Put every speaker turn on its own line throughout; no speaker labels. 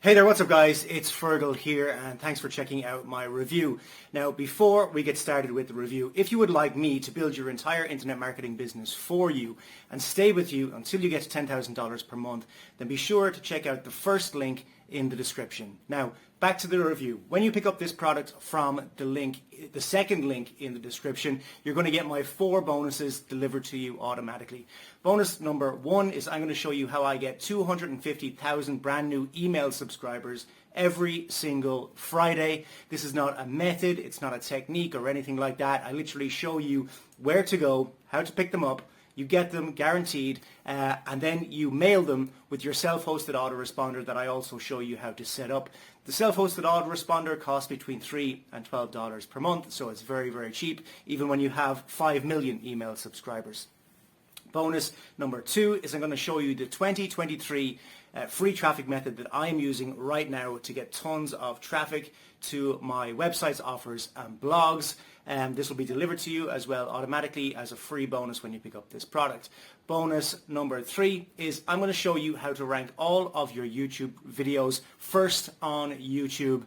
Hey there, what's up guys? It's Fergal here and thanks for checking out my review. Now before we get started with the review, if you would like me to build your entire internet marketing business for you and stay with you until you get to $10,000 per month, then be sure to check out the first link in the description. Now back to the review. When you pick up this product from the second link in the description, you're going to get my 4 bonuses delivered to you automatically. Bonus number 1 is I'm going to show you how I get 250,000 brand new email subscribers every single Friday. This is not a method, it's not a technique or anything like that. I literally show you where to go, how to pick them up. You get them guaranteed, and then you mail them with your self-hosted autoresponder that I also show you how to set up. The self-hosted autoresponder costs between $3 and $12 per month, so it's very, very cheap, even when you have 5 million email subscribers. Bonus number 2 is I'm going to show you the 2023 free traffic method that I am using right now to get tons of traffic to my websites, offers and blogs. This will be delivered to you as well automatically as a free bonus when you pick up this product. Bonus number 3 is I'm going to show you how to rank all of your YouTube videos first on YouTube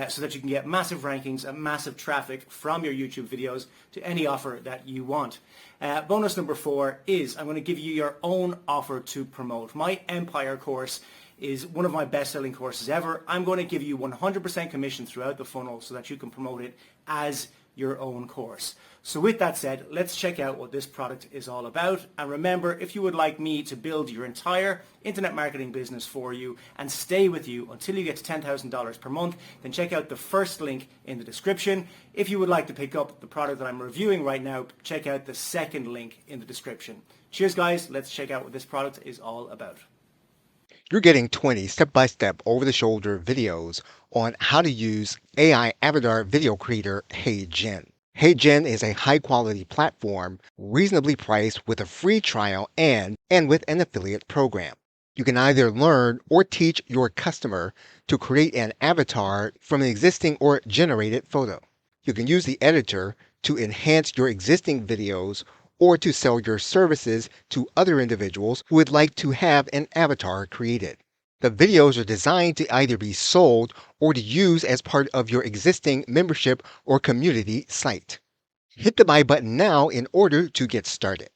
so that you can get massive rankings and massive traffic from your YouTube videos to any offer that you want. Bonus number 4 is I'm going to give you your own offer to promote. My Empire course is one of my best-selling courses ever. I'm going to give you 100% commission throughout the funnel so that you can promote it as your own course. So with that said, let's check out what this product is all about. And remember, if you would like me to build your entire internet marketing business for you and stay with you until you get to $10,000 per month, then check out the first link in the description. If you would like to pick up the product that I'm reviewing right now, check out the second link in the description. Cheers guys, let's check out what this product is all about.
You're getting 20 step-by-step over-the-shoulder videos on how to use AI avatar video creator HeyGen. HeyGen is a high-quality platform, reasonably priced with a free trial and with an affiliate program. You can either learn or teach your customer to create an avatar from an existing or generated photo. You can use the editor to enhance your existing videos or to sell your services to other individuals who would like to have an avatar created. The videos are designed to either be sold or to use as part of your existing membership or community site. Hit the buy button now in order to get started.